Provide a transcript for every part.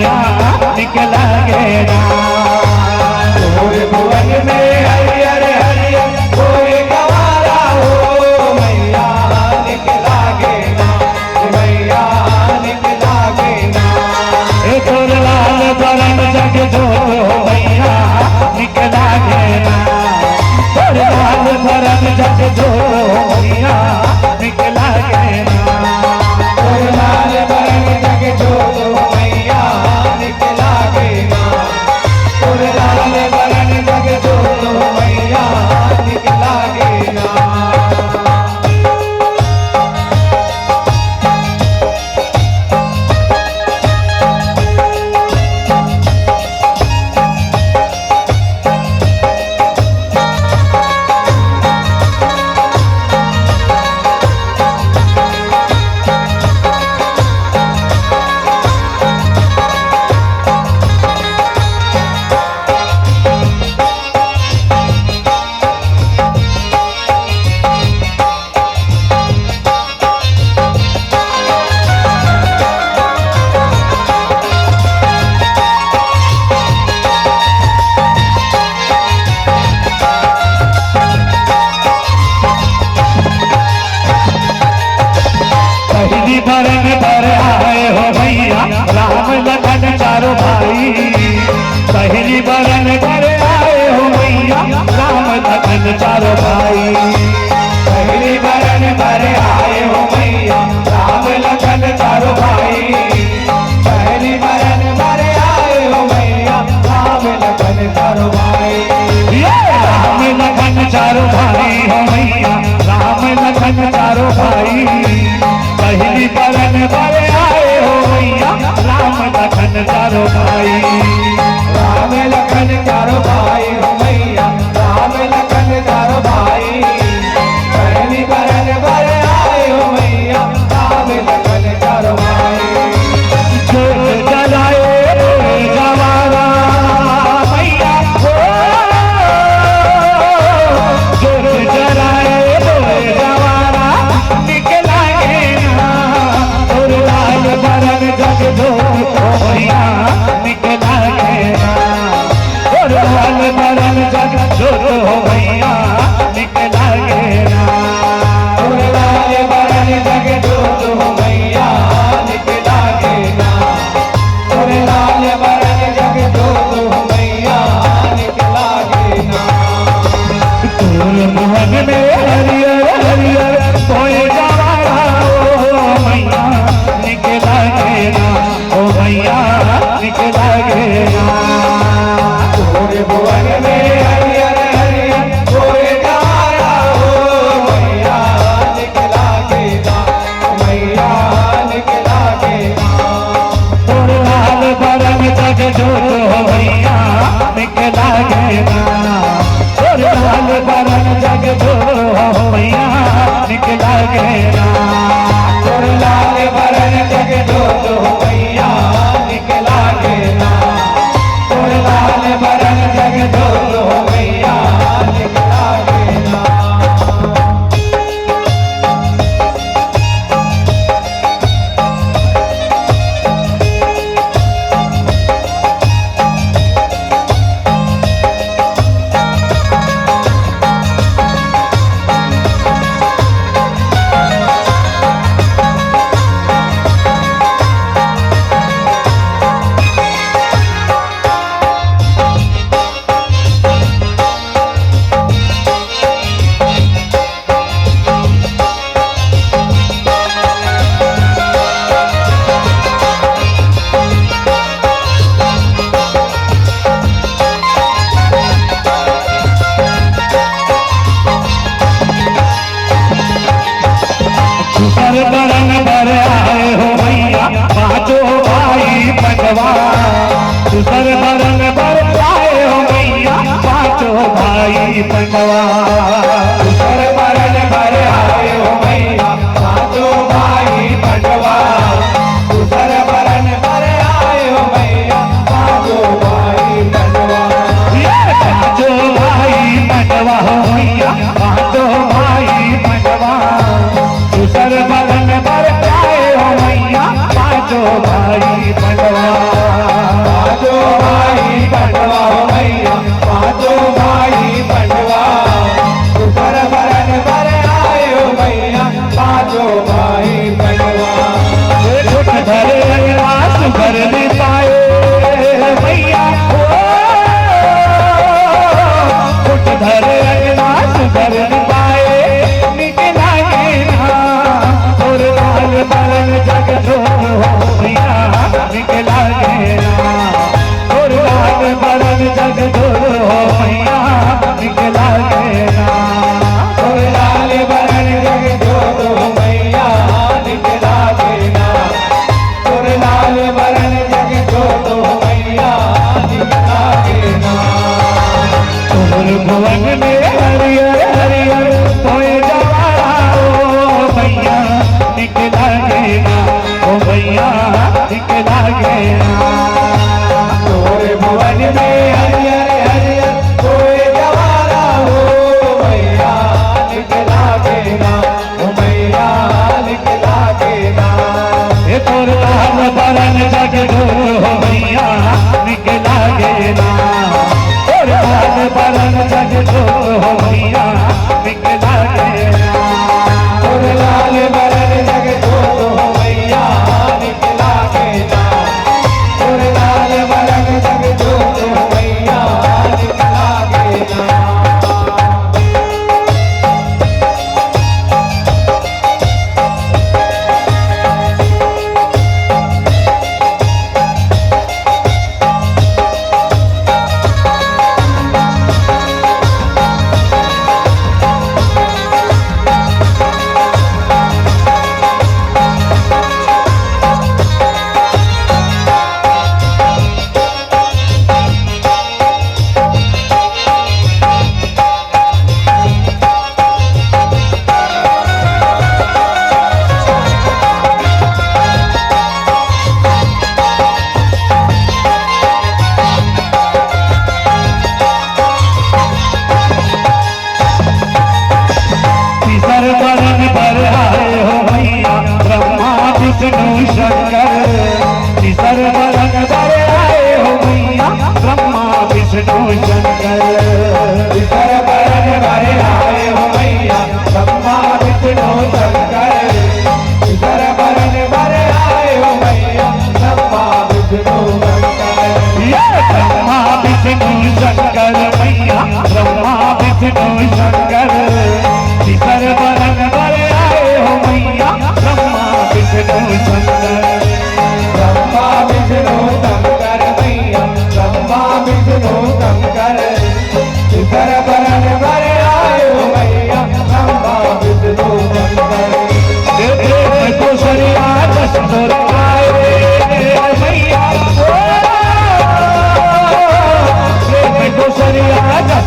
मैया निकला गे ना। पूरे भुवन में हरियर हरियर कोई गवारा हो मैया निकला गे ना, मैया निकला गे ना। तोर लाल बरन जग जो मैया निकला गे ना। तोर लाल बरन जग जो मैया निकला गे ना। तोर लाल बरन जग जो मैया निकला गे ना। तोर लाल बरन जग जो मैया निकला गे ना। बरन पर आए हो भैया राम लखन चारों भाई। पहली बरन पर आए हो भैया राम लखन चारों भाई। पहली बरन पर आए हो मैया राम लखन चारों भाई। पहली बरन पर आए हो मैया राम लखन चारों भाई। राम लखन चारों भाई हो मैया राम लखन चारों भाई। पहली बरन पर आए हो मैया राम लखन चारों भाई। राम लखन चारों भाई हो मैया राम लखन चारों भाई। पहली बरन पर आए हो मैया राम लखन चारों भाई। जोत जलाए जवारा मैया हो। जोत जलाए जवारा निकला गे ना। और लाल बरन जग जो मैया निकला गे ना। और लाल बरन जग जो मैया निकला गे ना। और लाल बरन जग जो मैया निकला गे ना। और लाल बरन जग जो मैया निकला गे ना। तोर मोहन में हरियर हरियर कोई गवारा ओ मैया निकला गे ना। ओ मैया निकला गे ना। तोर भुवन में हरियर हरियर कोई गवारा हो मैया निकला गे ना, मैया निकला गे ना। तोर लाल बरन जग जो मैया निकला गे ना। तोर लाल बरन जग जो मैया निकला गे ना। तोर लाल बरन जग जो मैया निकला गे ना। तोर लाल बरन जग जो मैया निकला गे ना। बरन पर आए हो मैया पांचों भाई पंडवा। दूसर बरन पर आए हो मैया पांचों भाई पंडवा। दूसर बरन पर आए हो मैया पांचों भाई पंडवा। दूसर बरन पर आए हो मैया पांचों भाई पंडवा। पांचों भाई पंडवा हो मैया पांचों भाई पंडवा। दूसर बरन पर आए हो मैया पांचों भाई पंडवा।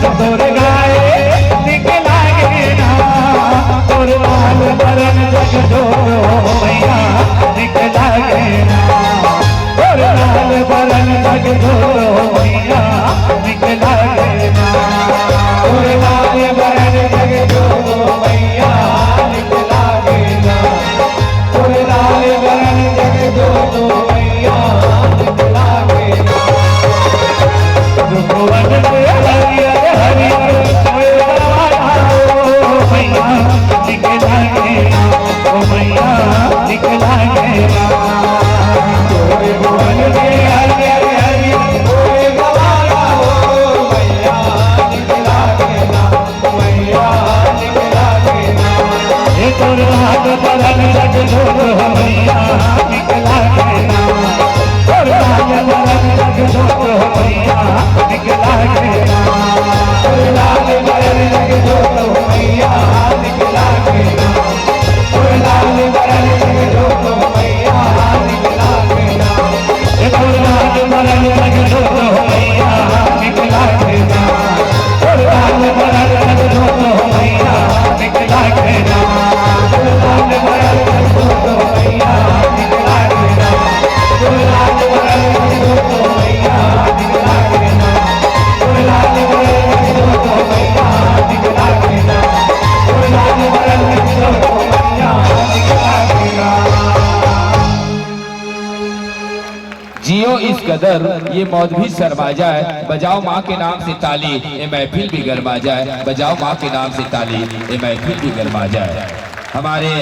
जस तोर गाए निकला गे ना तोर लाल बरन जग जोरो मैया निकला गे ना तोर लाल बरन जग जोरो मैया निकला गे ना तोर लाल बरन जग जोरो मैया निकला गे ना तोर लाल बरन जग जोरो मैया निकला गे ना भुवन में हरियर हरियर सोया मैया निकला गे ओ मैया निकला गे तोरे भुवन में हरियर हरियर कोई गवाया हो मैया निकला गे ना मैया निकला गे ना ये तोर हाथ बरन जग जोरो मैया निकला गे ना तोर हाथ बरन जग जोरो मैया निकला गे ना तोर लाल बरन जग जोरो मैया निकला गे ना तोर लाल बरन जग जोरो मैया निकला गे ना ये तोर हाथ बरन जग जोरो मैया निकला गे ना तोर हाथ बरन जग जोरो मैया निकला गे ना तोर लाल बरन जग जोरो मैया निकला गे ना तोर लाल बरन जग जोरो मैया निकला गे ना तोर लाल बरन जग जोरो मैया निकला गे ना तोर लाल बरन जग जोरो मैया निकला गे ना जियो इस कदर ये मौज भी शर्मा जाए बजाओ माँ के नाम से ताली ये महफिल भी गरमा जाए बजाओ माँ के नाम से ताली ये महफिल भी गरमा जाए। हमारे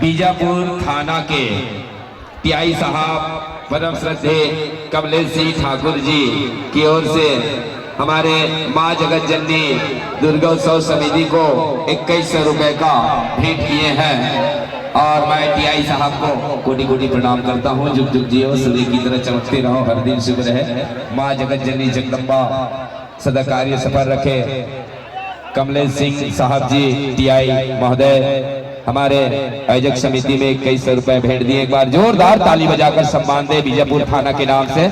बीजापुर थाना के टीआई साहब परम श्रद्धे कमलेश सिंह ठाकुर जी की ओर से हमारे माँ जगत जननी दुर्गा उत्सव समिति को 2100 रुपए का भेंट किए हैं और मैं टीआई साहब को कोटि कोटि प्रणाम करता हूँ। जुग जुग जियो सूर्य की तरह चमकते रहो हर दिन शुभ रहे माँ जगत जननी जगदम्बा सदा कार्य सफल रखे। कमलेश सिंह साहब जी टीआई महोदय हमारे आयोजक समिति में 2100 रुपए भेंट दिए। एक बार जोरदार ताली बजाकर सम्मान दे बीजापुर थाना के नाम से।